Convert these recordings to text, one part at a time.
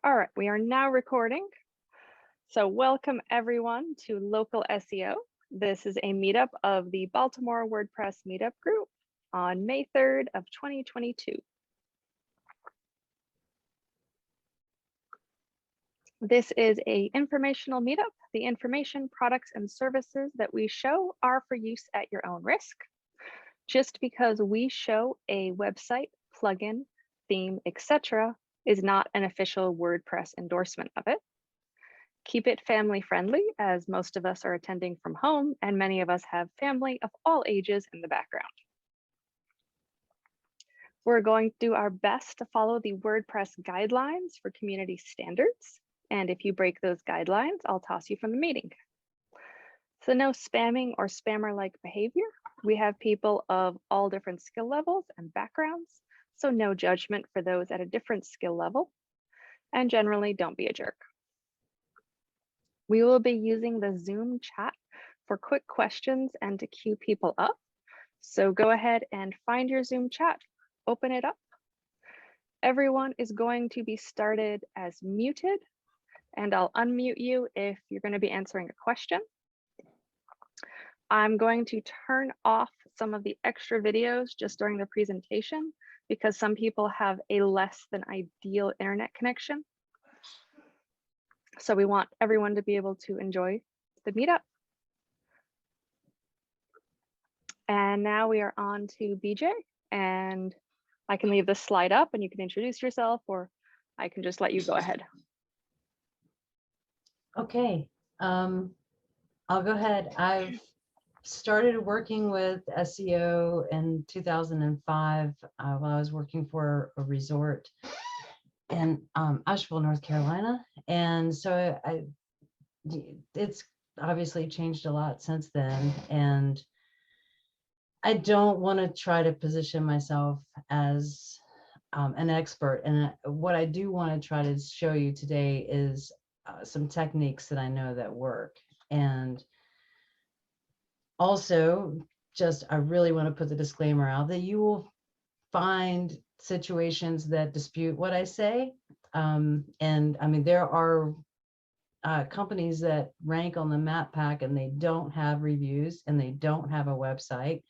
All right, we are now recording. So welcome everyone to Local SEO. This is a meetup of the Baltimore WordPress meetup group on May 3rd of 2022. This is an informational meetup. The information, products, and services that we show are for use at your own risk. Just because we show a website, plugin, theme, etc., is not an official WordPress endorsement of it. Keep it family friendly, as most of us are attending from home and many of us have family of all ages in the background. We're going to do our best to follow the WordPress guidelines for community standards. And if you break those guidelines, I'll toss you from the meeting. So no spamming or spammer-like behavior. We have people of all different skill levels and backgrounds, so no judgment for those at a different skill level. And generally, don't be a jerk. We will be using the Zoom chat for quick questions and to queue people up. So go ahead and find your Zoom chat, open it up. Everyone is going to be started as muted, and I'll unmute you if you're going to be answering a question. I'm going to turn off some of the extra videos just during the presentation because some people have a less than ideal internet connection. So we want everyone to be able to enjoy the meetup. And now we are on to BJ, and I can leave this slide up and you can introduce yourself, or I can just let you go ahead. Okay, I'll go ahead. I've started working with SEO in 2005 while I was working for a resort in Asheville, North Carolina. And so it's obviously changed a lot since then. And I don't want to try to position myself as an expert. And what I do want to try to show you today is some techniques that I know that work. And also, I really want to put the disclaimer out that you will find situations that dispute what I say. And I mean, there are companies that rank on the map pack and they don't have reviews and they don't have a website.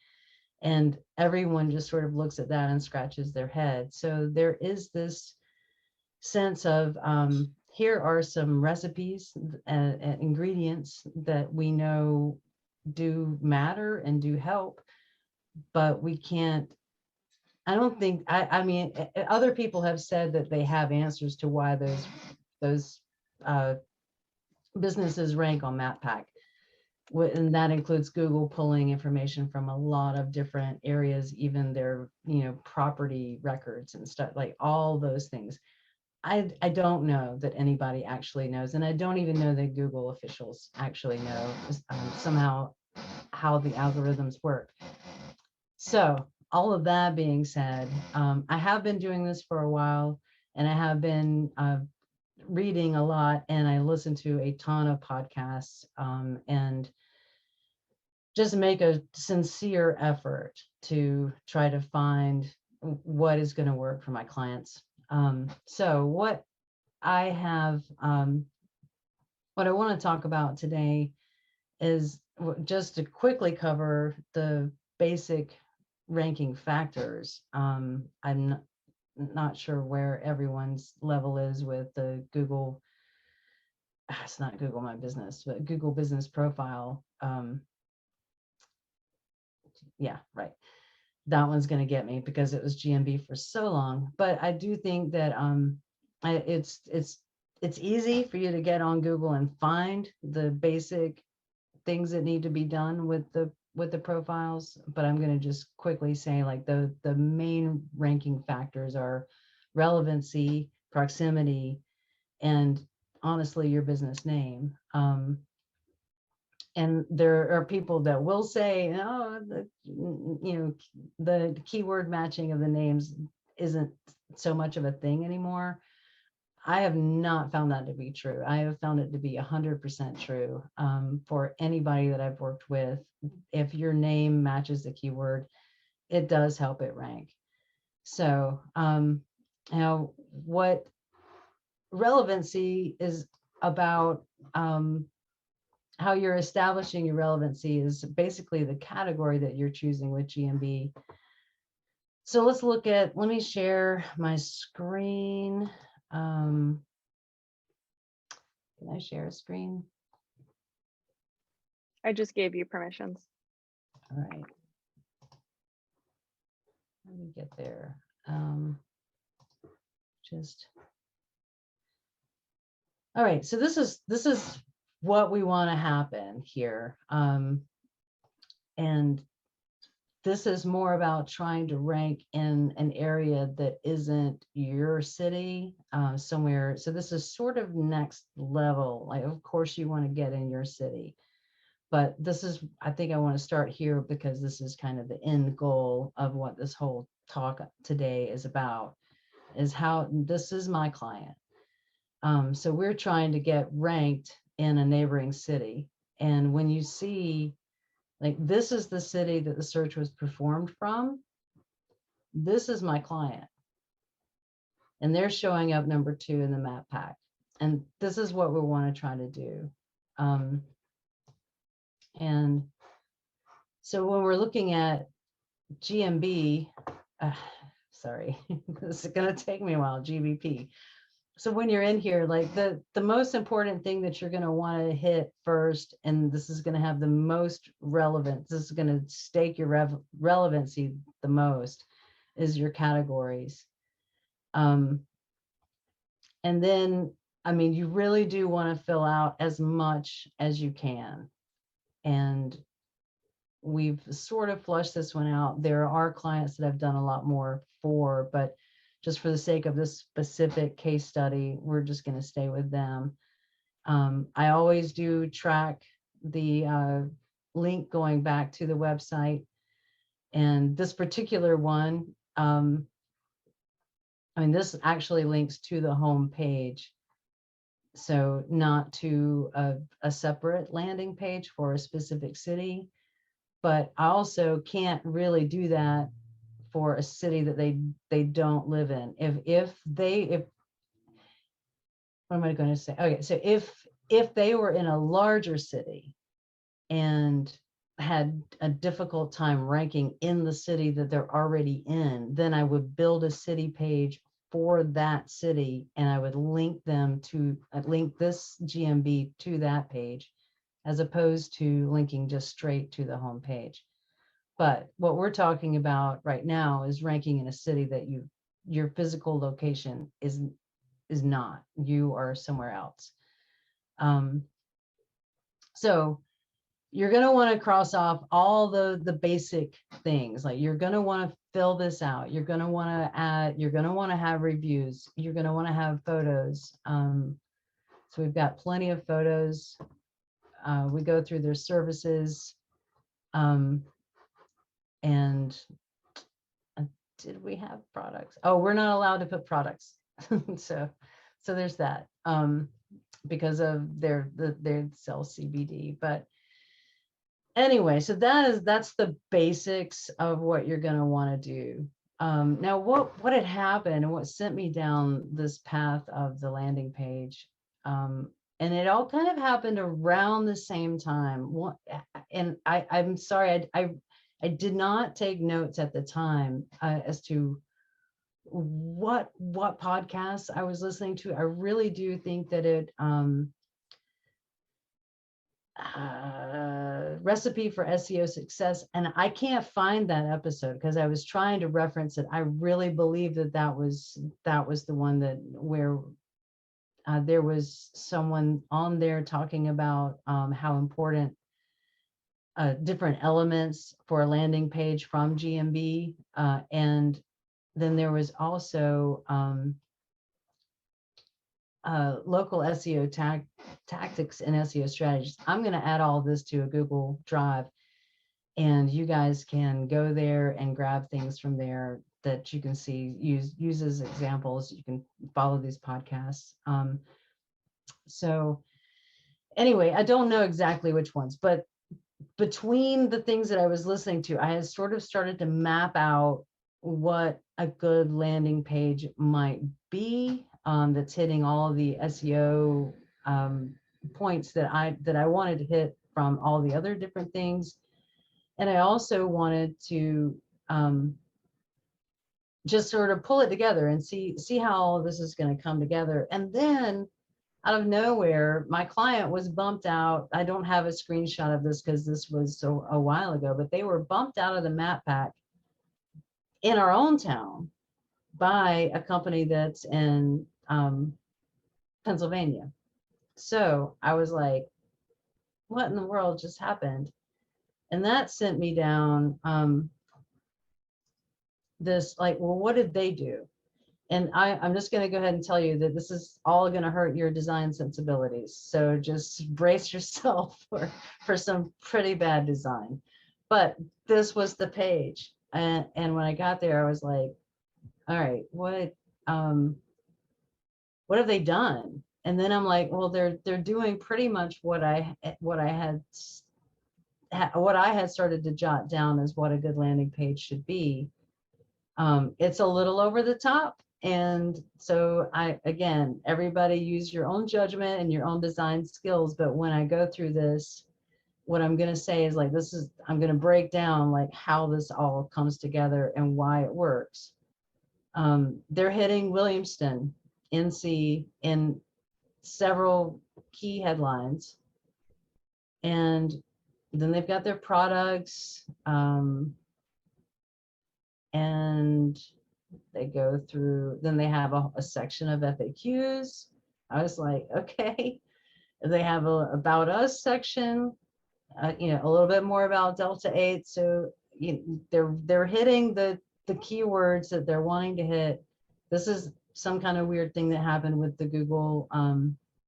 And everyone just sort of looks at that and scratches their head. So there is this sense of here are some recipes and ingredients that we know do matter and do help, but we can't, I don't think, I mean, other people have said that they have answers to why those businesses rank on MapPack. And that includes Google pulling information from a lot of different areas, even their, property records and stuff, like all those things. I don't know that anybody actually knows, and I don't even know that Google officials actually know somehow how the algorithms work. So all of that being said, I have been doing this for a while, and I have been reading a lot, and I listen to a ton of podcasts, and just make a sincere effort to try to find what is going to work for my clients. So what I have, what I want to talk about today is just to quickly cover the basic ranking factors. I'm not sure where everyone's level is with the Google, it's not Google My Business, but Google Business Profile. Yeah, right. That one's going to get me because it was GMB for so long. But I do think that it's easy for you to get on Google and find the basic things that need to be done with the profiles. But I'm going to just quickly say, like, the main ranking factors are relevancy, proximity, and honestly your business name. And there are people that will say, oh, the keyword matching of the names isn't so much of a thing anymore. I have not found that to be true. I have found it to be 100% true for anybody that I've worked with. If your name matches the keyword, it does help it rank. So now what relevancy is about how you're establishing your relevancy is basically the category that you're choosing with GMB. So let's look at, let me share my screen. Can I share a screen? I just gave you permissions. All right. Let me get there. All right. So this is what we want to happen here. And this is more about trying to rank in an area that isn't your city somewhere. So this is sort of next level. Like, of course, you want to get in your city. But this is, I think I want to start here because this is kind of the end goal of what this whole talk today is about, is how this is my client. So we're trying to get ranked in a neighboring city. And when you see, like, this is the city that the search was performed from, this is my client. And they're showing up number 2 in the map pack. And this is what we want to try to do. And so when we're looking at GMB, sorry, this is going to take me a while, GBP. So when you're in here, like the most important thing that you're going to want to hit first, and this is going to have the most relevance, this is going to stake your relevancy the most, is your categories. And then, I mean, you really do want to fill out as much as you can. And we've sort of flushed this one out. There are clients that have done a lot more for, but just for the sake of this specific case study, we're just going to stay with them. I always do track the link going back to the website. And this particular one, I mean, this actually links to the home page. So not to a separate landing page for a specific city. But I also can't really do that for a city that they don't live in. If what am I going to say? Okay, so if they were in a larger city and had a difficult time ranking in the city that they're already in, then I would build a city page for that city, and I would link them to link this GMB to that page, as opposed to linking just straight to the home page. But what we're talking about right now is ranking in a city that your physical location is not. You are somewhere else. So you're going to want to cross off all the basic things. Like, you're going to want to fill this out. You're going to want to add, you're going to want to have reviews. You're going to want to have photos. So we've got plenty of photos. We go through their services. And did we have products? Oh, we're not allowed to put products. so there's that, because of their sell CBD. But anyway, so that's the basics of what you're going to want to do. Now, what had happened and what sent me down this path of the landing page, and it all kind of happened around the same time. And I'm sorry, I did not take notes at the time as to what podcasts I was listening to. I really do think that it Recipe for SEO Success, and I can't find that episode because I was trying to reference it. I really believe that was the one that where there was someone on there talking about how important different elements for a landing page from GMB. And then there was also local SEO tactics and SEO strategies. I'm going to add all this to a Google Drive, and you guys can go there and grab things from there that you can see, use as examples. You can follow these podcasts. So anyway, I don't know exactly which ones, but between the things that I was listening to, I had sort of started to map out what a good landing page might be. that's hitting all of the SEO points that I wanted to hit from all the other different things. And I also wanted to just sort of pull it together and see how all this is going to come together. And then out of nowhere, my client was bumped out. I don't have a screenshot of this because this was a while ago, but they were bumped out of the map pack in our own town by a company that's in Pennsylvania. So I was like, what in the world just happened? And that sent me down this, like, well, what did they do? And I'm just going to go ahead and tell you that this is all going to hurt your design sensibilities. So just brace yourself for some pretty bad design. But this was the page. And when I got there, I was like, all right, what have they done? And then I'm like, well, they're doing pretty much what I had started to jot down as what a good landing page should be. It's a little over the top. And so again, everybody use your own judgment and your own design skills. But when I go through this, what I'm going to say is like, I'm going to break down like how this all comes together and why it works. They're hitting Williamston, NC in several key headlines. And then they've got their products, and they go through, then they have a section of FAQs. I was like, okay. They have a about us section, a little bit more about Delta 8. So they're hitting the keywords that they're wanting to hit. This is some kind of weird thing that happened with the Google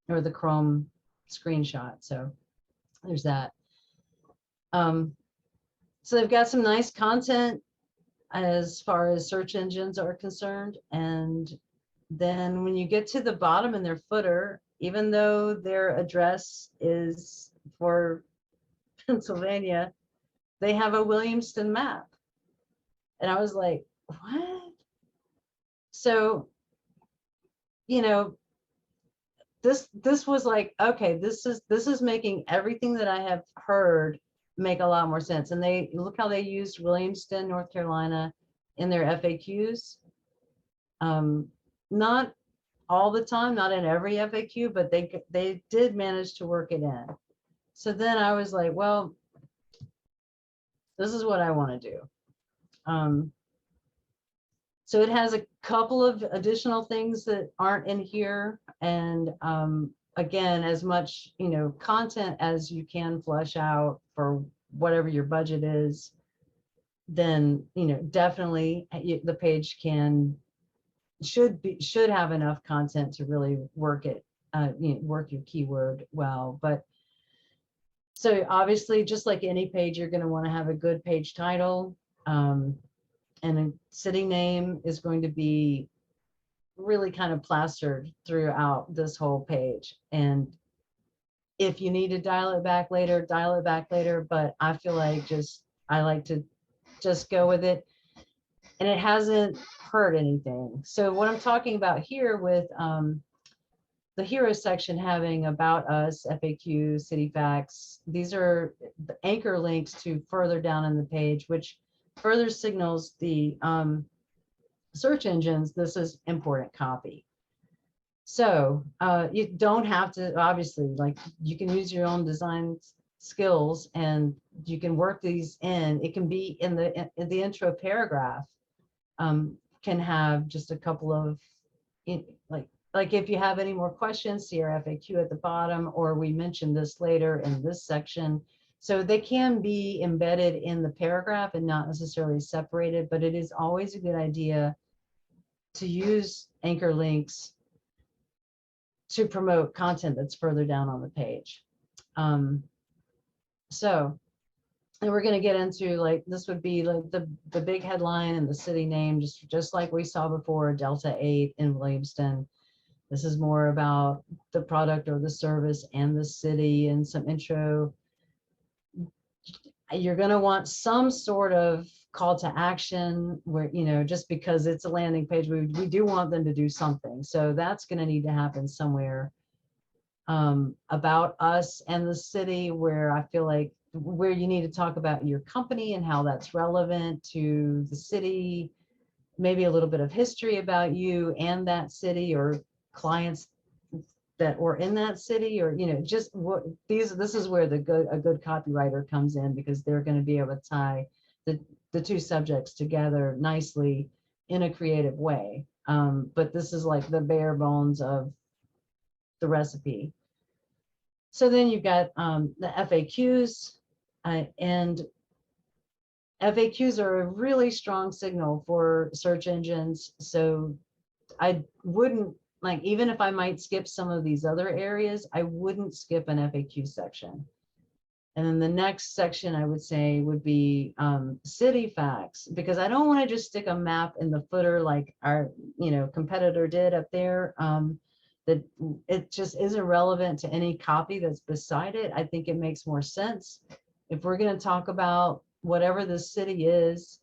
or the Chrome screenshot. So there's that. So they've got some nice content as far as search engines are concerned. And then when you get to the bottom in their footer, even though their address is for Pennsylvania, they have a Williamston map. And I was like, what? So, this was like, okay, this is making everything that I have heard make a lot more sense. And they look how they used Williamston, North Carolina in their FAQs. Not all the time, not in every FAQ, but they did manage to work it in. So then I was like, well, this is what I want to do. So it has a couple of additional things that aren't in here. And again, as much, content as you can flesh out for whatever your budget is, then, definitely the page should have enough content to really work it, work your keyword well. But so obviously, just like any page, you're going to want to have a good page title. And a city name is going to be really kind of plastered throughout this whole page. And if you need to dial it back later, dial it back later. But I feel like I like to just go with it. And it hasn't hurt anything. So what I'm talking about here with the hero section having about us, FAQ, city facts, these are the anchor links to further down in the page, which further signals the search engines this is important copy. So you don't have to, obviously, like, you can use your own design skills and you can work these in. It can be in the intro paragraph, can have just a couple of, like if you have any more questions, see our FAQ at the bottom, or we mentioned this later in this section. So they can be embedded in the paragraph and not necessarily separated, but it is always a good idea to use anchor links to promote content that's further down on the page. So, and we're going to get into, like, this would be like the big headline and the city name, just like we saw before, Delta 8 in Williamston. This is more about the product or the service and the city and some intro. You're going to want some sort of call to action where, you know, just because it's a landing page, we do want them to do something. So that's going to need to happen somewhere. About us and the city, where I feel like where you need to talk about your company and how that's relevant to the city, maybe a little bit of history about you and that city or clients that were in that city, or, you know, just what this is where a good copywriter comes in, because they're going to be able to tie the two subjects together nicely in a creative way. But this is like the bare bones of the recipe. So then you've got the FAQs, and FAQs are a really strong signal for search engines. So I wouldn't, like, even if I might skip some of these other areas, I wouldn't skip an FAQ section. And then the next section I would say would be city facts, because I don't want to just stick a map in the footer like our, you know, competitor did up there. That it just isn't relevant to any copy that's beside it. I think it makes more sense if we're going to talk about whatever the city is,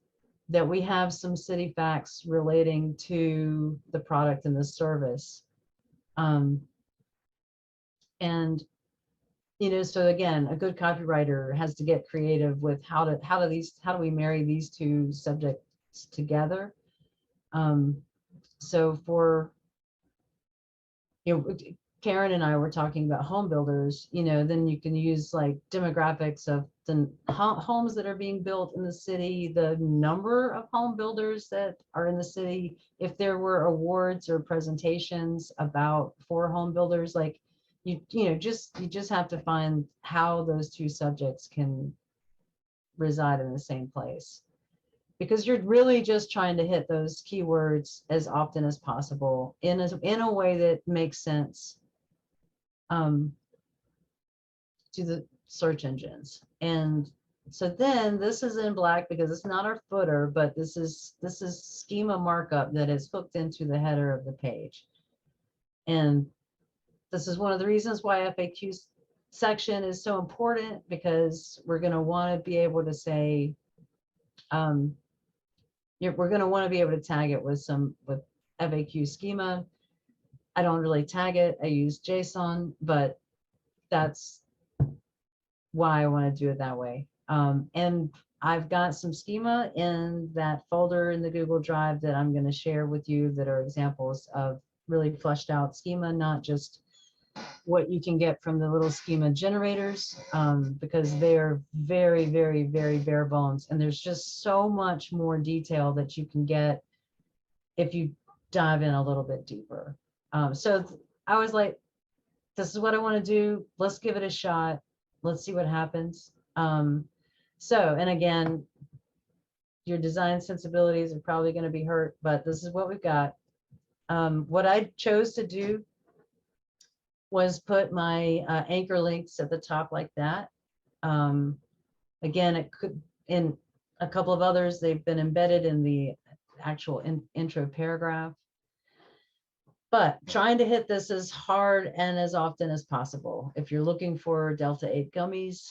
that we have some city facts relating to the product and the service. And, you know, so again, a good copywriter has to get creative with how do we marry these two subjects together. So for, you know, Karen and I were talking about home builders, you know, then you can use like demographics of the homes that are being built in the city, the number of home builders that are in the city, if there were awards or presentations about for home builders, like you just have to find how those two subjects can reside in the same place, because you're really just trying to hit those keywords as often as possible in a way that makes sense to the search engines. And so then this is in black because it's not our footer, but this is schema markup that is hooked into the header of the page. And this is one of the reasons why FAQ section is so important, because we're going to want to be able to say, we're going to want to be able to tag it with FAQ schema. I don't really tag it. I use JSON, but that's why I want to do it that way. And I've got some schema in that folder in the Google Drive that I'm going to share with you that are examples of really fleshed out schema, not just what you can get from the little schema generators, because they're very, very, very bare bones. And there's just so much more detail that you can get if you dive in a little bit deeper. So I was like, this is what I want to do. Let's give it a shot. Let's see what happens. So, and again, your design sensibilities are probably going to be hurt, but this is what we've got. What I chose to do was put my anchor links at the top like that. Again, it could, in a couple of others, they've been embedded in the actual intro paragraph. But trying to hit this as hard and as often as possible. If you're looking for Delta 8 gummies,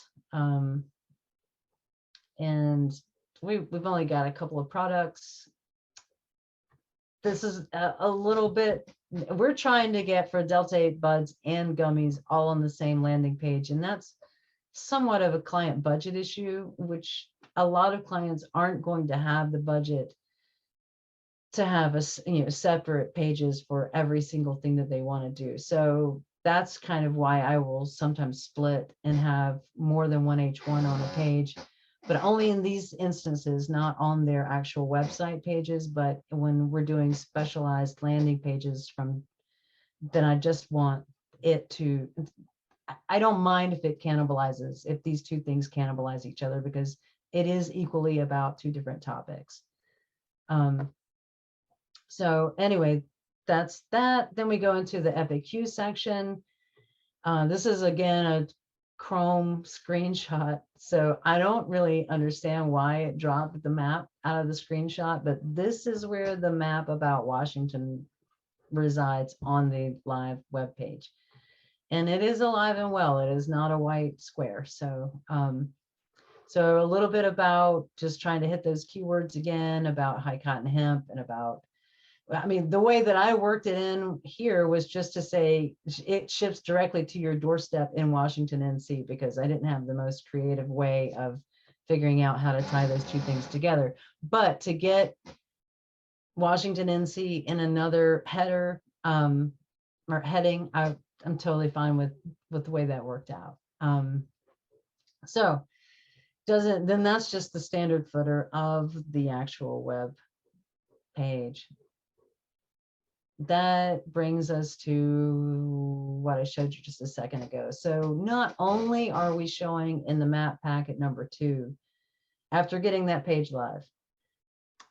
and we've only got a couple of products. This is a little bit, we're trying to get for Delta 8 buds and gummies all on the same landing page. And that's somewhat of a client budget issue, which a lot of clients aren't going to have the budget to have separate pages for every single thing that they want to do. So that's kind of why I will sometimes split and have more than one H1 on a page, but only in these instances, not on their actual website pages, but when we're doing specialized landing pages then I just want it to, I don't mind if it cannibalizes, if these two things cannibalize each other, because it is equally about two different topics. So anyway, that's that. Then we go into the FAQ section. This is again a Chrome screenshot. So I don't really understand why it dropped the map out of the screenshot, but this is where the map about Washington resides on the live web page. And it is alive and well. It is not a white square. So So a little bit about just trying to hit those keywords again, about high cotton hemp, and about, I mean, the way that I worked it in here was just to say it ships directly to your doorstep in Washington, NC, because I didn't have the most creative way of figuring out how to tie those two things together. But to get Washington, NC in another header or heading, I'm totally fine with the way that worked out. So then that's just the standard footer of the actual web page. That brings us to what I showed you just a second ago. So not only are we showing in the map packet number 2, after getting that page live,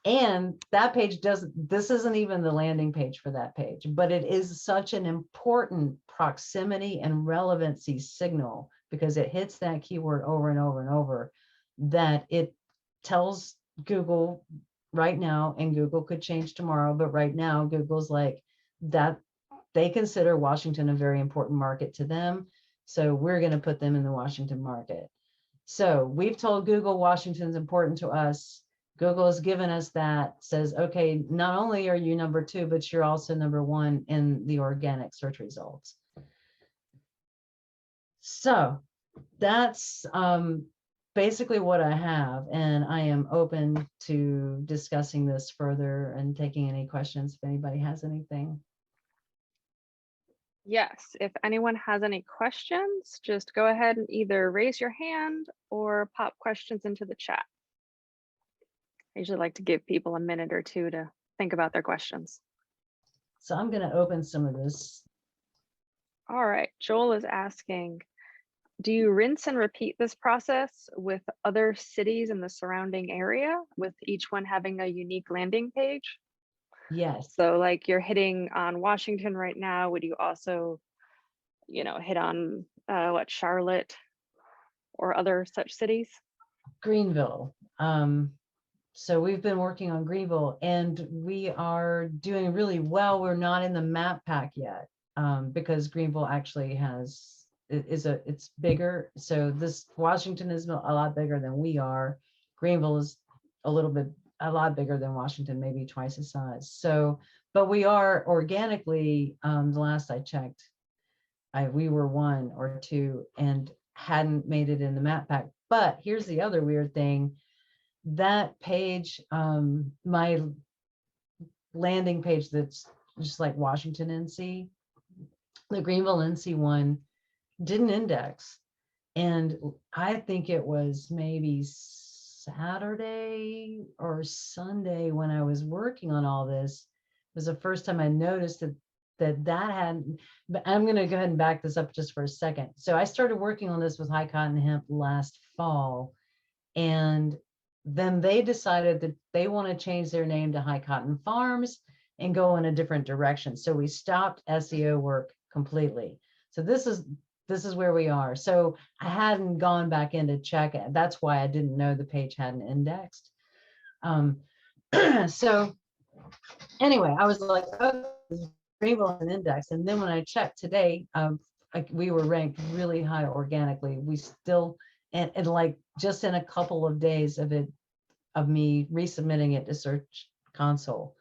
and that page doesn't, this isn't even the landing page for that page, but it is such an important proximity and relevancy signal because it hits that keyword over and over and over, that it tells Google right now, and Google could change tomorrow, but right now Google's like that, they consider Washington a very important market to them. So we're going to put them in the Washington market. So we've told Google Washington's important to us. Google has given us that, says, okay, not only are you number 2, but you're also number 1 in the organic search results. So that's basically what I have, and I am open to discussing this further and taking any questions if anybody has anything. Yes, if anyone has any questions, just go ahead and either raise your hand or pop questions into the chat. I usually like to give people a minute or 2 to think about their questions. So I'm going to open some of this. All right, Joel is asking, do you rinse and repeat this process with other cities in the surrounding area, with each one having a unique landing page? Yes. So like you're hitting on Washington right now, would you also, hit on Charlotte or other such cities? Greenville. So we've been working on Greenville, and we are doing really well. We're not in the map pack yet because Greenville actually it's bigger. So this Washington is a lot bigger than we are. Greenville is a lot bigger than Washington, maybe twice the size. So, but we are organically, the last I checked, we were 1 or 2 and hadn't made it in the map pack. But here's the other weird thing. That page, my landing page that's just like Washington, NC, the Greenville, NC one didn't index. And I think it was maybe Saturday or Sunday when I was working on all this was the first time I noticed that hadn't, but I'm going to go ahead and back this up just for a second. So I started working on this with high cotton hemp last fall, and then they decided that they want to change their name to High Cotton Farms and go in a different direction. So we stopped SEO work completely. So this is where we are. So I hadn't gone back in to check it. That's why I didn't know the page hadn't indexed. So anyway, I was like, oh, Greenville an index. And then when I checked today, we were ranked really high organically. We still, and like just in a couple of days of me resubmitting it to Search Console.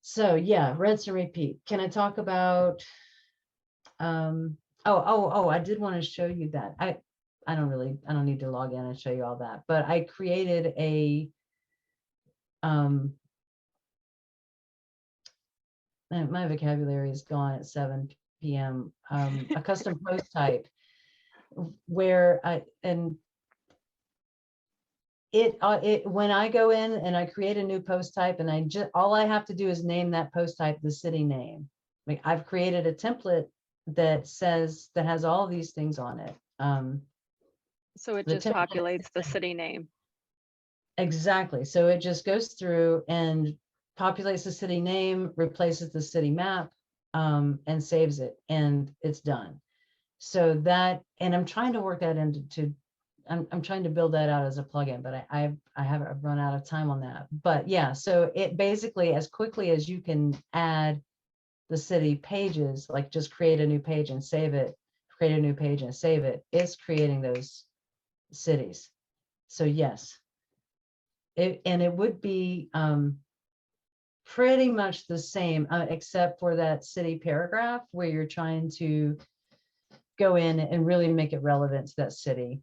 So yeah, rinse and repeat. Can I talk about, I did want to show you that. I don't need to log in and show you all that, but I created a, my vocabulary is gone at 7 p.m. A custom post type where when I go in and I create a new post type, and all I have to do is name that post type the city name. Like I've created a template that has all these things on it. So it just populates the city name. Exactly. So it just goes through and populates the city name, replaces the city map, and saves it, and it's done. So that, and I'm trying to work that I'm trying to build that out as a plugin, but I've run out of time on that. But yeah, so it basically, as quickly as you can add the city pages, like just create a new page and save it, create a new page and save it, it's creating those cities. So yes, and it would be pretty much the same, except for that city paragraph where you're trying to go in and really make it relevant to that city.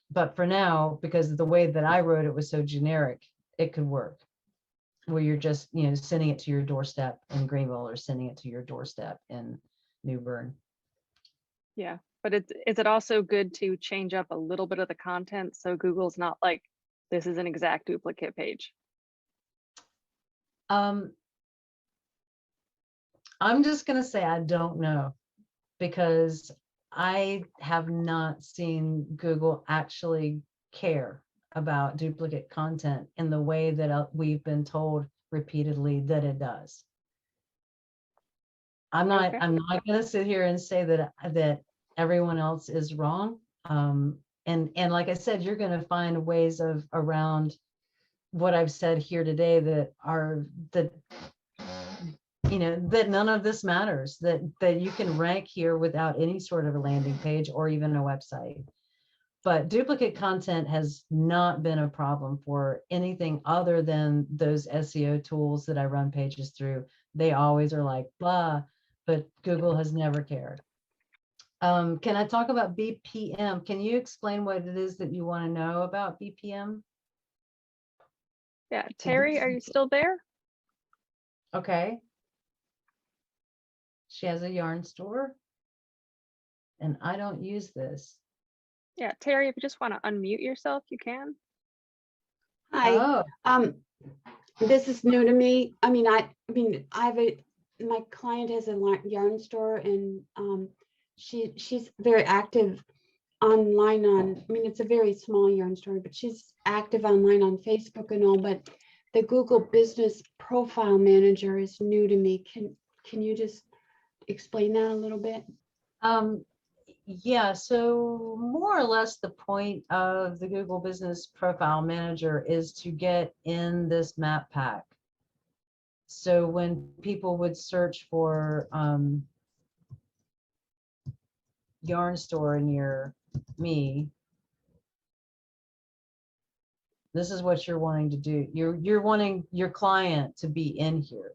But for now, because of the way that I wrote it was so generic, it could work. Where you're just, sending it to your doorstep in Greenville or sending it to your doorstep in New Bern. Yeah, but is it also good to change up a little bit of the content so Google's not like, this is an exact duplicate page? I'm just going to say I don't know, because I have not seen Google actually care about duplicate content in the way that we've been told repeatedly that it does. I'm not going to sit here and say that everyone else is wrong. And like I said, you're going to find ways around what I've said here today that none of this matters, that you can rank here without any sort of a landing page or even a website. But duplicate content has not been a problem for anything other than those SEO tools that I run pages through. They always are like, blah, but Google has never cared. Can I talk about BPM? Can you explain what it is that you want to know about BPM? Yeah, Terry, are you still there? Okay. She has a yarn store, and I don't use this. Yeah, Terry, if you just want to unmute yourself, you can. Hi. Oh. This is new to me. I mean, my client has a yarn store, and she's very active online it's a very small yarn store, but she's active online on Facebook and all, but the Google Business Profile Manager is new to me. Can you just explain that a little bit? Yeah, so more or less the point of the Google Business Profile Manager is to get in this map pack. So when people would search for yarn store near me, this is what you're wanting to do. You're wanting your client to be in here.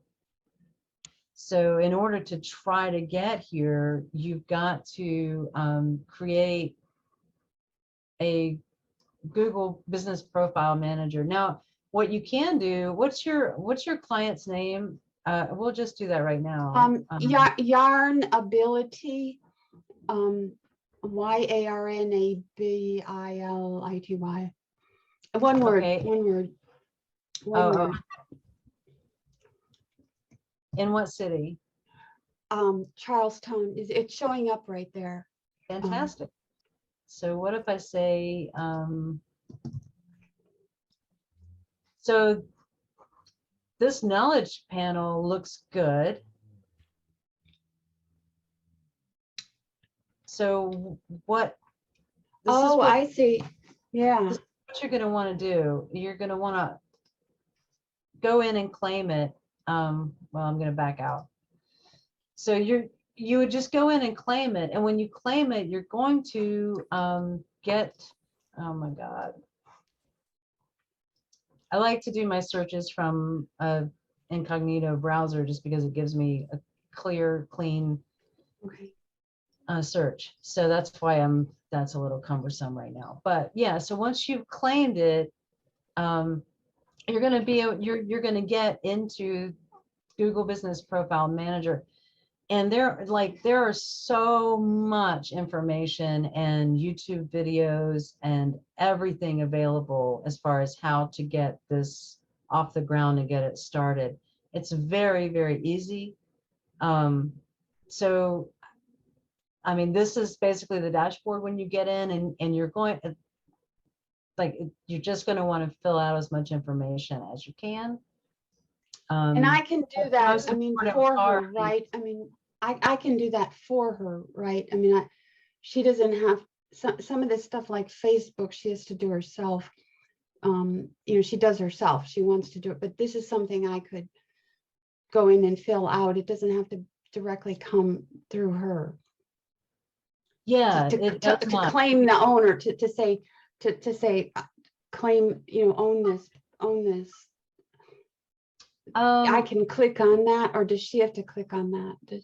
So in order to try to get here, you've got to create a Google Business Profile Manager. Now, what you can do, what's your client's name? We'll just do that right now. Yarn Ability, YARNABILITY. One word, okay. one word. Oh. In what city? Charlestown. It's showing up right there. Fantastic. So what if I say, so this knowledge panel looks good. So what? I see. Yeah. This is what you're going to want to do. You're going to want to go in and claim it. Well, I'm going to back out. So you would just go in and claim it. And when you claim it, you're going to get, oh my God. I like to do my searches from a incognito browser just because it gives me a clear, clean search. So that's why that's a little cumbersome right now. But yeah, so once you've claimed it, you're going to get into Google Business Profile Manager. And there are so much information and YouTube videos and everything available as far as how to get this off the ground and get it started. It's very, very easy. So, I mean, this is basically the dashboard when you get in, and you're going, you're just going to want to fill out as much information as you can. And I can do that, I mean, for her, right? I mean, I can do that for her, right? I mean, she doesn't have some of this stuff like Facebook, she has to do herself. She does herself, she wants to do it, but this is something I could go in and fill out. It doesn't have to directly come through her. Yeah, to claim the owner, to say claim, own this, I can click on that, or does she have to click on that?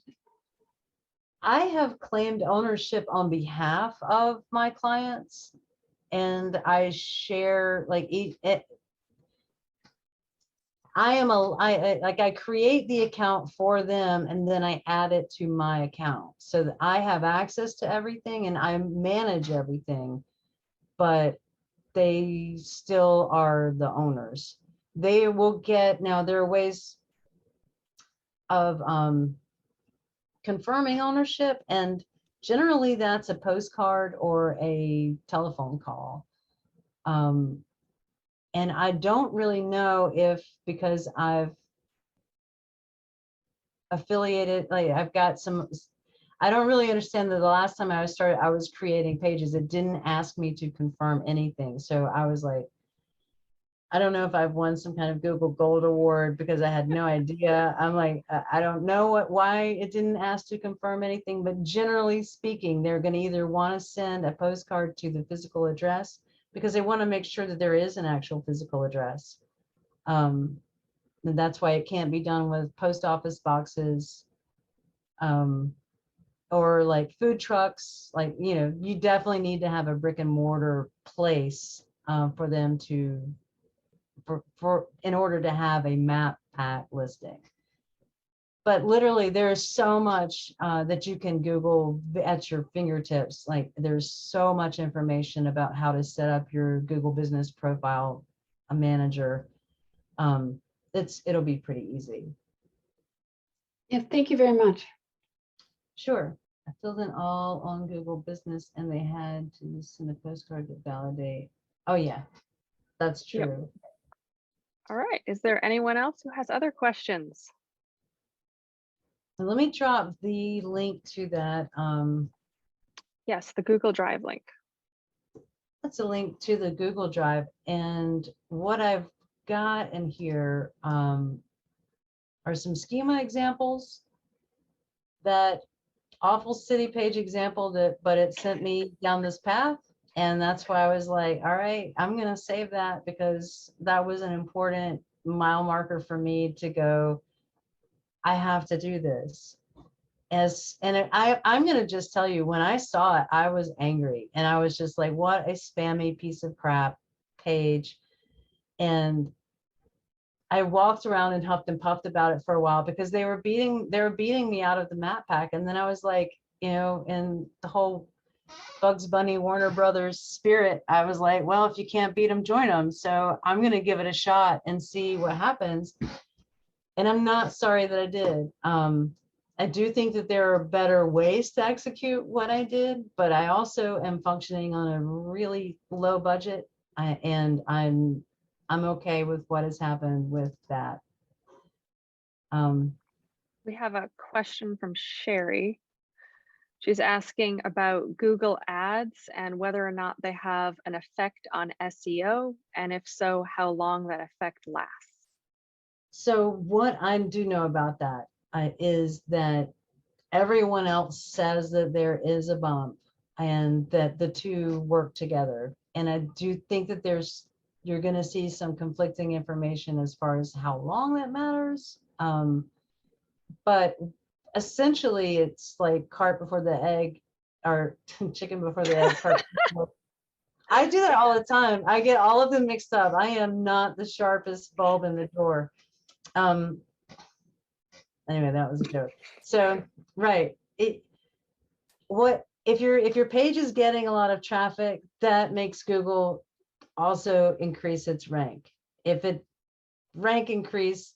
I have claimed ownership on behalf of my clients, and I share I create the account for them, and then I add it to my account so that I have access to everything and I manage everything, but they still are the owners. They will get, now there are ways of confirming ownership, and generally that's a postcard or a telephone call. And I don't really know if, because I've affiliated, like I've got some, I don't really understand that the last time I was creating pages, it didn't ask me to confirm anything. So I was like, I don't know if I've won some kind of Google Gold Award because I had no idea. I'm like, I don't know why it didn't ask to confirm anything, but generally speaking, they're going to either want to send a postcard to the physical address because they want to make sure that there is an actual physical address. And that's why it can't be done with post office boxes, or like food trucks. Like, you definitely need to have a brick and mortar place for them to, in order to have a map pack listing. But literally there's so much that you can Google at your fingertips. Like there's so much information about how to set up your Google Business Profile Manager. It'll be pretty easy. Yeah, thank you very much. Sure. I filled in all on Google Business, and they had to send a postcard to validate. Oh yeah, that's true. Yep. All right. Is there anyone else who has other questions? And let me drop the link to that. Yes, the Google Drive link. That's a link to the Google Drive. And what I've got in here are some schema examples. That awful city page example but it sent me down this path. And that's why I was like, all right, I'm going to save that because that was an important mile marker for me to go, I have to do this. I'm going to just tell you, when I saw it, I was angry, and I was just like, what a spammy piece of crap page. And I walked around and huffed and puffed about it for a while because they were beating me out of the map pack. And then I was like, in the whole Bugs Bunny Warner Brothers spirit, I was like, well, if you can't beat them, join them. So I'm going to give it a shot and see what happens. And I'm not sorry that I did. I do think that there are better ways to execute what I did, but I also am functioning on a really low budget, and I'm okay with what has happened with that. We have a question from Sherry. She's asking about Google Ads and whether or not they have an effect on SEO, and if so, how long that effect lasts. So what I do know about that is that everyone else says that there is a bump and that the two work together. And I do think that you're going to see some conflicting information as far as how long that matters. But essentially it's like cart before the egg, or chicken before the egg. I do that all the time. I get all of them mixed up. I am not the sharpest bulb in the door. Anyway, that was a joke. So, right. If your page is getting a lot of traffic, that makes Google also increase its rank. If it rank increase,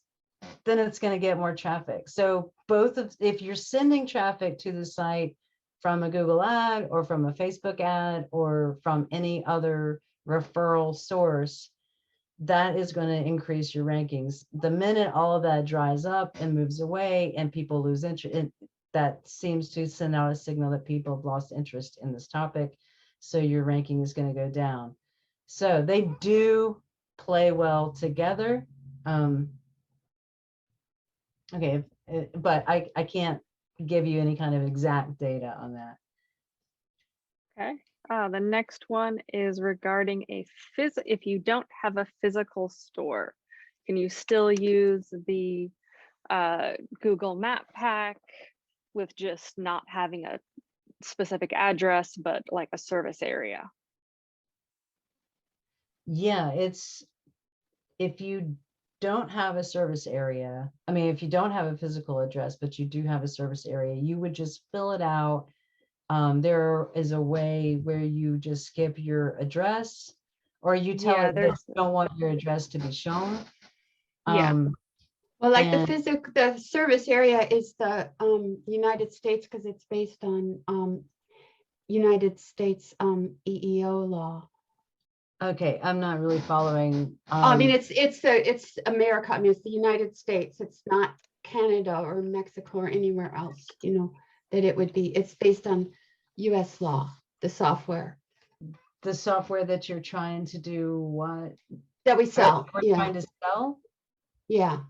then it's going to get more traffic. So if you're sending traffic to the site from a Google ad or from a Facebook ad or from any other referral source, that is going to increase your rankings. The minute all of that dries up and moves away and people lose interest, that seems to send out a signal that people have lost interest in this topic. So your ranking is going to go down. So they do play well together. Okay, but I can't give you any kind of exact data on that. Okay. The next one is regarding if you don't have a physical store, can you still use the Google Map Pack with just not having a specific address, but like a service area? Yeah, it's if you don't have a service area, I mean, if you don't have a physical address, but you do have a service area, you would just fill it out. There is a way where you just skip your address, or you tell Yeah, it that there's you don't want your address to be shown. yeah. Well, like And the service area is the United States because it's based on United States EEO law. okay, I'm not really following. I mean, it's America. I mean, it's the United States. It's not Canada or Mexico or anywhere else. You know that it would be. It's based on U.S. law. The software the software that you're trying to do what? that we sell. We're Yeah, trying to sell? yeah.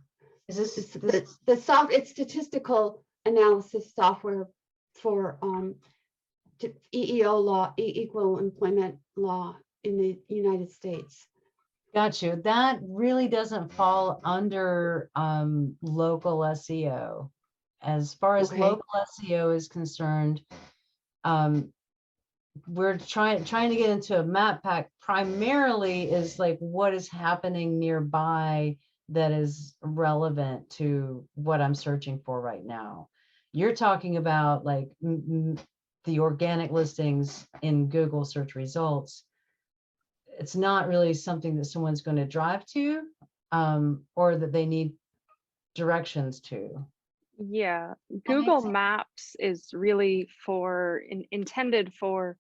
Is this It's statistical analysis software for EEO law, equal employment law in the United States. got you? That really doesn't fall under local SEO. As far as Okay. local SEO is concerned, we're trying to get into a map pack primarily is like what is happening nearby that is relevant to what I'm searching for right now. You're talking about like the organic listings in Google search results. It's not really something that someone's going to drive to or that they need directions to. Yeah, makes Google sense. Maps is really intended for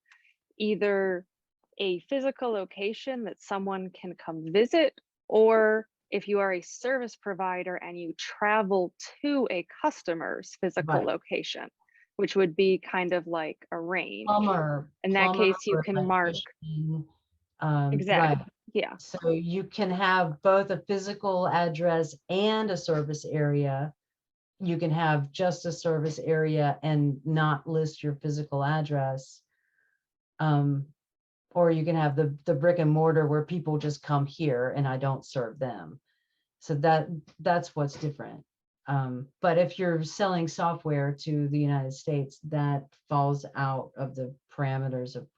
either a physical location that someone can come visit, or if you are a service provider and you travel to a customer's physical Right. location, which would be kind of like a range. Plumber In that case, you or can mark electrician, exactly. right. Yeah. So you can have both a physical address and a service area. You can have just a service area and not list your physical address. Or you can have the brick and mortar where people just come here and I don't serve them. So that's what's different. But if you're selling software to the United States, that falls out of the parameters of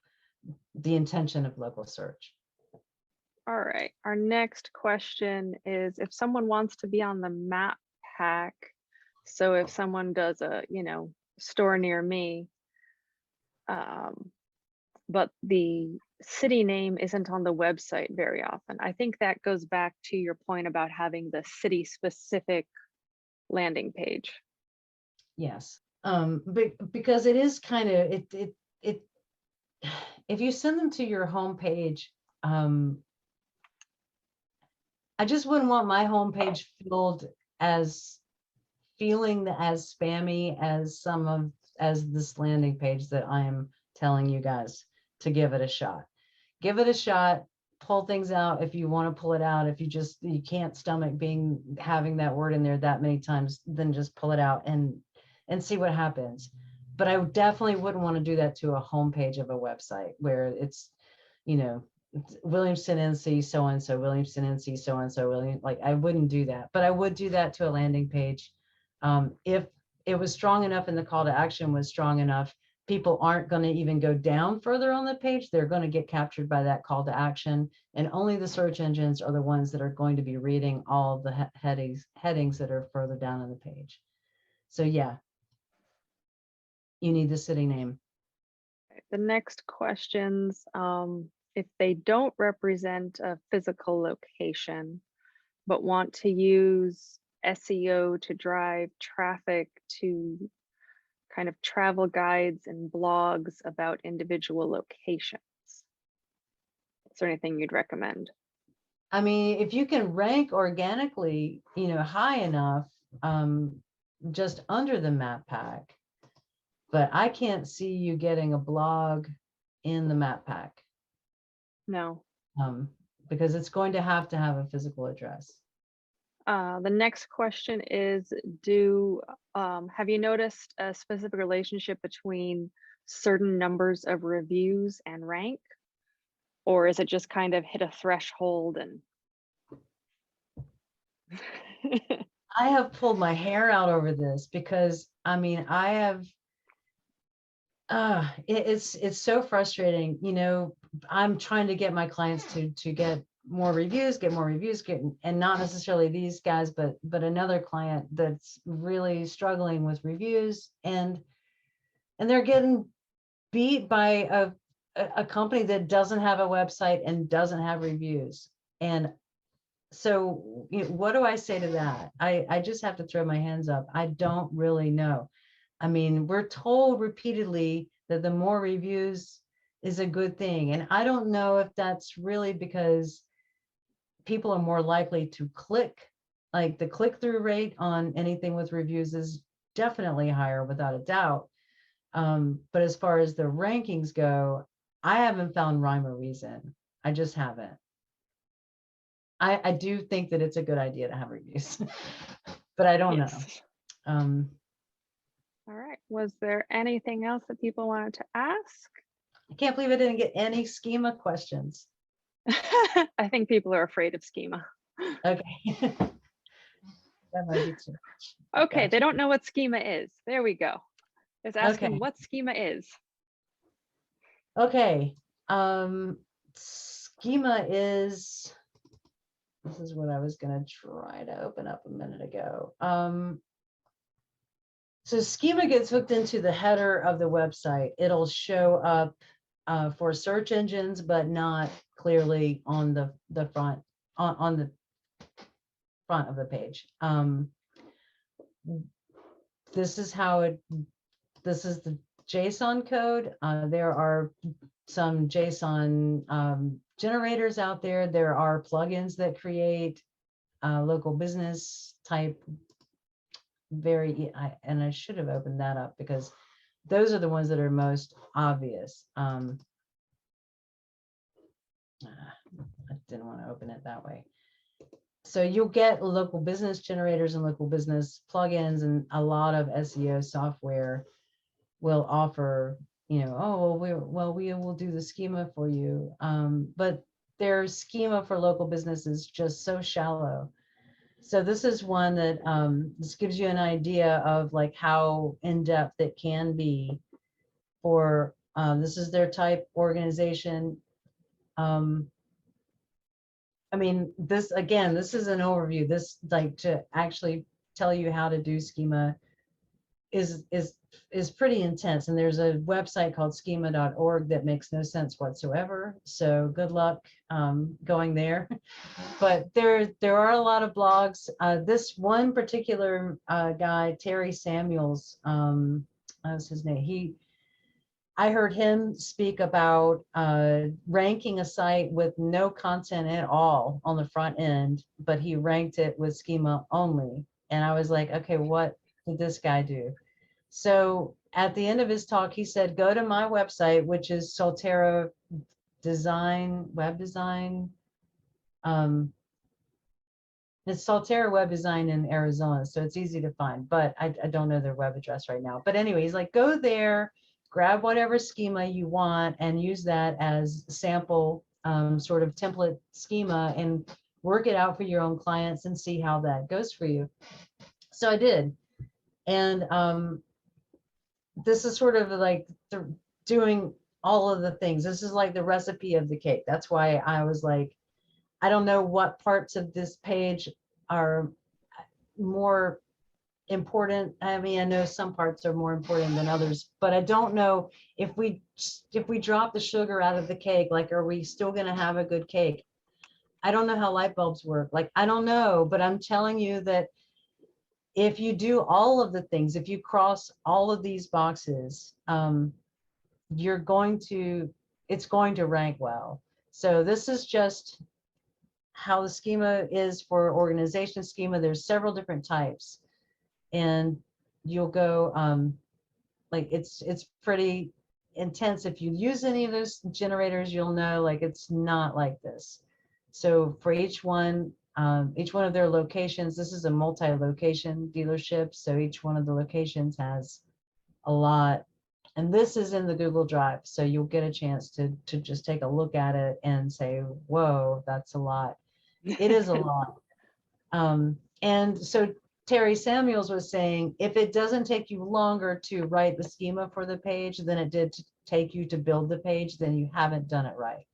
the intention of local search. All right. Our next question is if someone wants to be on the map pack, so if someone does a, store near me, but the city name isn't on the website very often. I think that goes back to your point about having the city specific landing page. Yes. Because it is kind of it if you send them to your homepage, I just wouldn't want my homepage feeling as spammy as this landing page that I am telling you guys to give it a shot. Give it a shot, pull things out if you want to pull it out. If you can't stomach having that word in there that many times, then just pull it out and see what happens. But I definitely wouldn't want to do that to a homepage of a website where it's, Williamson NC so-and-so, Williamson NC so-and-so, like I wouldn't do that, but I would do that to a landing page. If it was strong enough and the call to action was strong enough, people aren't going to even go down further on the page. They're going to get captured by that call to action. And only the search engines are the ones that are going to be reading all the headings that are further down on the page. So yeah, you need the city name. The next questions, if they don't represent a physical location, but want to use SEO to drive traffic to kind of travel guides and blogs about individual locations, is there anything you'd recommend? I mean, if you can rank organically, high enough, just under the map pack, but I can't see you getting a blog in the map pack. No. Because it's going to have a physical address. The next question is, have you noticed a specific relationship between certain numbers of reviews and rank? Or is it just kind of hit a threshold and I have pulled my hair out over this because I mean, I have, it's so frustrating. You know, I'm trying to get my clients to get more reviews, and not necessarily these guys, but another client that's really struggling with reviews, and they're getting beat by a company that doesn't have a website and doesn't have reviews. And so, you know, what do I say to that? I just have to throw my hands up. I don't really know. I mean, we're told repeatedly that the more reviews is a good thing. And I don't know if that's really because people are more likely to click. Like the click-through rate on anything with reviews is definitely higher without a doubt. But as far as the rankings go, I haven't found rhyme or reason. I just haven't. I do think that it's a good idea to have reviews, but I don't yes. know. All right. Was there anything else that people wanted to ask? I can't believe I didn't get any schema questions. I think people are afraid of schema. Okay. That might be too much. Okay, Gotcha. they don't know what schema is. There we go. It's asking Okay. what schema is. Okay. Schema is, this is what I was going to try to open up a minute ago. So schema gets hooked into the header of the website. It'll show up for search engines, but not clearly on the front, on the front of the page. This is how it, this is the JSON code. There are some JSON generators out there. There are plugins that create local business type and I should have opened that up because those are the ones that are most obvious. I didn't want to open it that way. So you'll get local business generators and local business plugins, and a lot of SEO software will offer, you know, oh, we will do the schema for you. But their schema for local business is just so shallow. So this is one that this gives you an idea of like how in-depth it can be for, this is their type organization. I mean, this, again, this is an overview. This, like, to actually tell you how to do schema is pretty intense. And there's a website called schema.org that makes no sense whatsoever. So good luck going there. But there are a lot of blogs. This one particular guy, Terry Samuels, that's his name. I heard him speak about ranking a site with no content at all on the front end, but he ranked it with schema only. And I was like, okay, what did this guy do? So at the end of his talk, he said, go to my website, which is Solterra Web Design. It's Solterra Web Design in Arizona, so it's easy to find, but I don't know their web address right now. But anyway, he's like, go there, grab whatever schema you want and use that as sample sort of template schema and work it out for your own clients and see how that goes for you. So I did. And this is sort of like doing all of the things. This is like the recipe of the cake. That's why I was like, I don't know what parts of this page are more important. I mean, I know some parts are more important than others, but I don't know if we drop the sugar out of the cake, like, are we still going to have a good cake? I don't know how light bulbs work. Like, I don't know, but I'm telling you that if you do all of the things, if you cross all of these boxes, it's going to rank well. So this is just how the schema is for organization schema. There's several different types, and you'll go like it's pretty intense. If you use any of those generators, you'll know like it's not like this. So for each one, Each one of their locations, this is a multi-location dealership, so each one of the locations has a lot. And this is in the Google Drive, so you'll get a chance to just take a look at it and say, whoa, that's a lot. It is a lot. And so Terry Samuels was saying, if it doesn't take you longer to write the schema for the page than it did to take you to build the page, then you haven't done it right.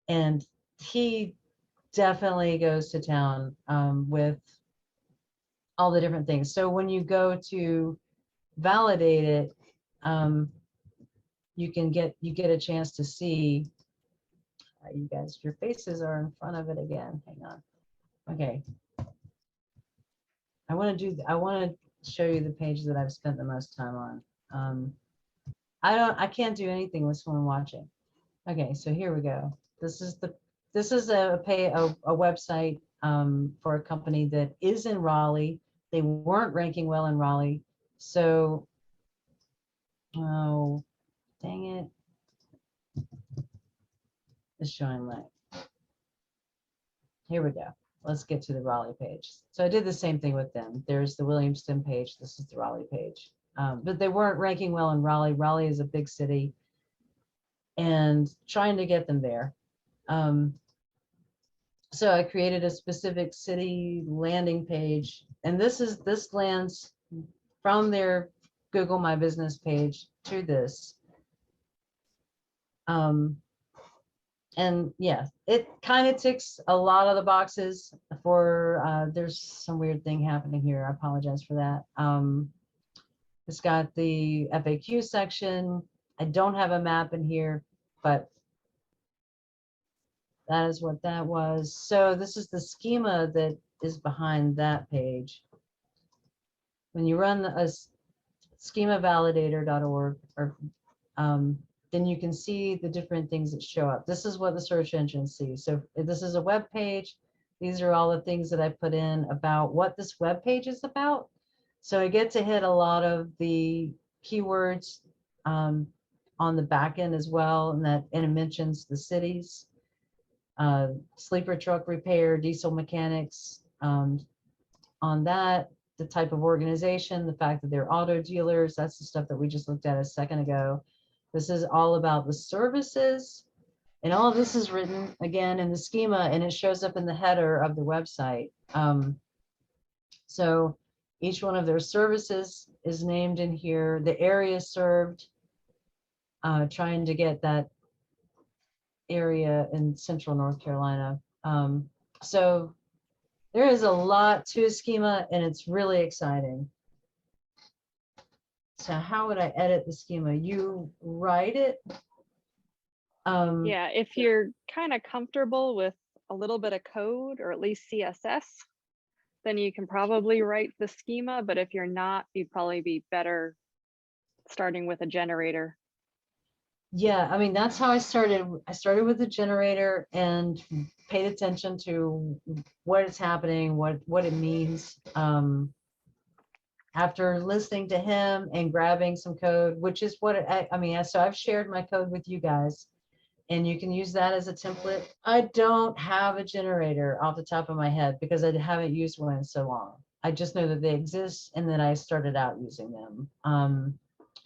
And he definitely goes to town with all the different things. So when you go to validate it, you get a chance to see. You guys, your faces are in front of it again. Hang on. Okay. I want to show you the page that I've spent the most time on. I can't do anything with someone watching. Okay, so here we go. This is a website for a company that is in Raleigh. They weren't ranking well in Raleigh, so oh, dang it, it's showing light. Here we go. Let's get to the Raleigh page. So I did the same thing with them. There's the Williamston page. This is the Raleigh page. But they weren't ranking well in Raleigh. Raleigh is a big city, and trying to get them there. So I created a specific city landing page, and this lands from their Google My Business page to this. And yeah, it kind of ticks a lot of the boxes for, there's some weird thing happening here. I apologize for that. It's got the FAQ section. I don't have a map in here, but that is what that was. So this is the schema that is behind that page. When you run a schemavalidator.org, or then you can see the different things that show up. This is what the search engine sees. So this is a web page. These are all the things that I put in about what this web page is about. So I get to hit a lot of the keywords on the back end as well, and it mentions the cities, sleeper truck repair, diesel mechanics, on that, the type of organization, the fact that they're auto dealers. That's the stuff that we just looked at a second ago. This is all about the services, and all of this is written again in the schema, and it shows up in the header of the website. So each one of their services is named in here, the area served, trying to get that area in central North Carolina. So there is a lot to a schema, and it's really exciting. So how would I edit the schema? You write it. Yeah, if you're kind of comfortable with a little bit of code, or at least CSS, then you can probably write the schema. But if you're not, you'd probably be better starting with a generator. Yeah, I mean, that's how I started. I started with the generator and paid attention to what is happening, what it means. After listening to him and grabbing some code, which is what I mean, so I've shared my code with you guys, and you can use that as a template. I don't have a generator off the top of my head because I haven't used one in so long. I just know that they exist and that I started out using them.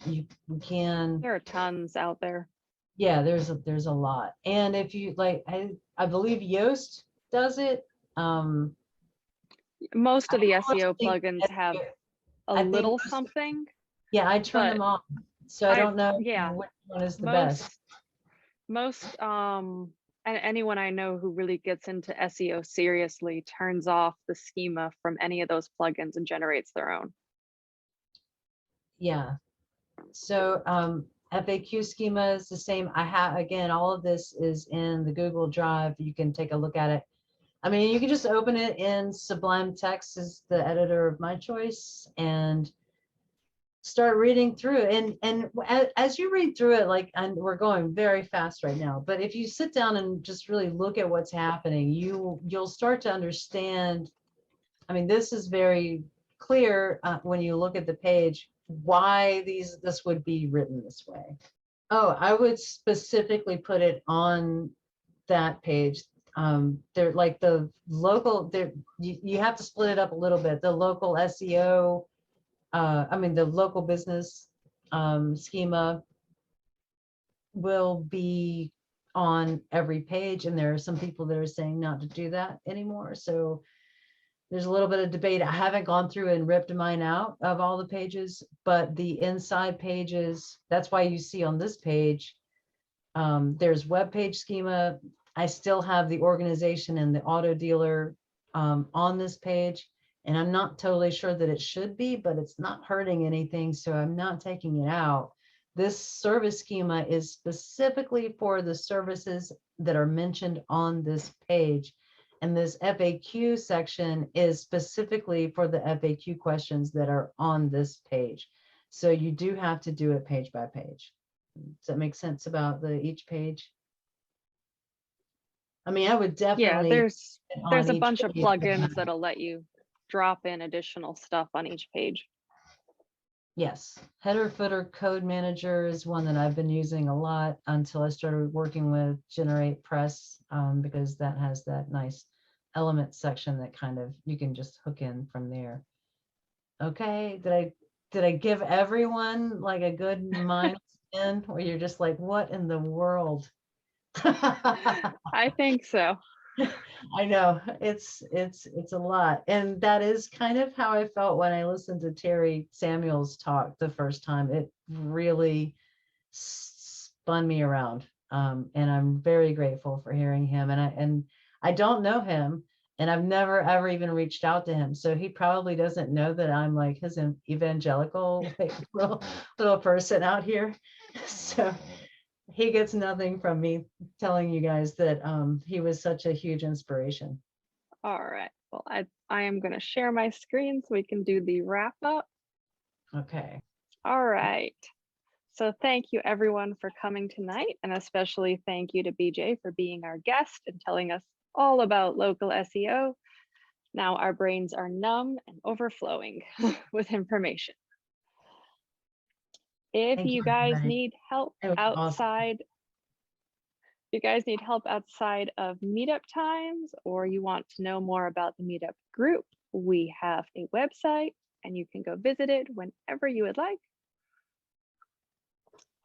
You can. There are tons out there. Yeah, there's a lot. And if you like, I believe Yoast does it. Most of the I SEO think plugins have a I think little most of- something. Yeah, I turn them on, so I don't know yeah, which one is the best. And anyone I know who really gets into SEO seriously turns off the schema from any of those plugins and generates their own. Yeah. So FAQ schema is the same. I have, again, all of this is in the Google Drive. You can take a look at it. I mean, you can just open it in Sublime Text, is the editor of my choice, and start reading through it. And as you read through it, like, and we're going very fast right now, but if you sit down and just really look at what's happening, you'll start to understand. I mean, this is very clear when you look at the page why this would be written this way. Oh, I would specifically put it on that page. They're like the local, you have to split it up a little bit. The local SEO, the local business schema will be on every page, and there are some people that are saying not to do that anymore. So there's a little bit of debate. I haven't gone through and ripped mine out of all the pages, but the inside pages, that's why you see on this page, there's web page schema. I still have the organization and the auto dealer on this page, and I'm not totally sure that it should be, but it's not hurting anything, so I'm not taking it out. This service schema is specifically for the services that are mentioned on this page. And this FAQ section is specifically for the FAQ questions that are on this page. So you do have to do it page by page. Does that make sense about each page? I mean, I would Yeah, definitely. there's on a each bunch of page. plugins that'll let you drop in additional stuff on each page. Yes, header footer code manager is one that I've been using a lot until I started working with Generate Press, because that has that nice element section that kind of you can just hook in from there. Okay, did I give everyone like a good mind spin where you're just like, what in the world? I think so. I know it's a lot, and that is kind of how I felt when I listened to Terry Samuel's talk the first time. It really spun me around, and I'm very grateful for hearing him. And I don't know him, and I've never ever even reached out to him, so he probably doesn't know that I'm like his evangelical like, little person out here. So he gets nothing from me telling you guys that he was such a huge inspiration. All right. Well, I am going to share my screen so we can do the wrap up. Okay. All right. So thank you everyone for coming tonight, and especially thank you to BJ for being our guest and telling us all about local SEO. Now our brains are numb and overflowing with information. If Thank you guys everybody. need help It was awesome. outside, if you guys need help outside of Meetup times, or you want to know more about the Meetup group, we have a website and you can go visit it whenever you would like.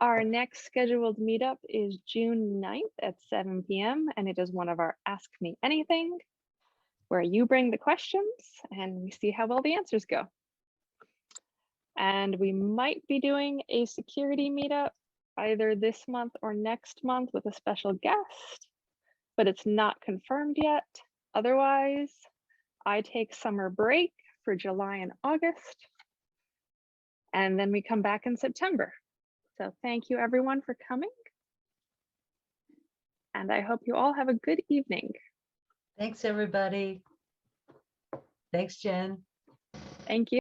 Our next scheduled meetup is June 9th at 7 p.m. and it is one of our Ask Me Anything, where you bring the questions and we see how well the answers go. And we might be doing a security meetup either this month or next month with a special guest, but it's not confirmed yet. Otherwise, I take summer break for July and August, and then we come back in September. So thank you everyone for coming. And I hope you all have a good evening. Thanks, everybody. Thanks, Jen. Thank you.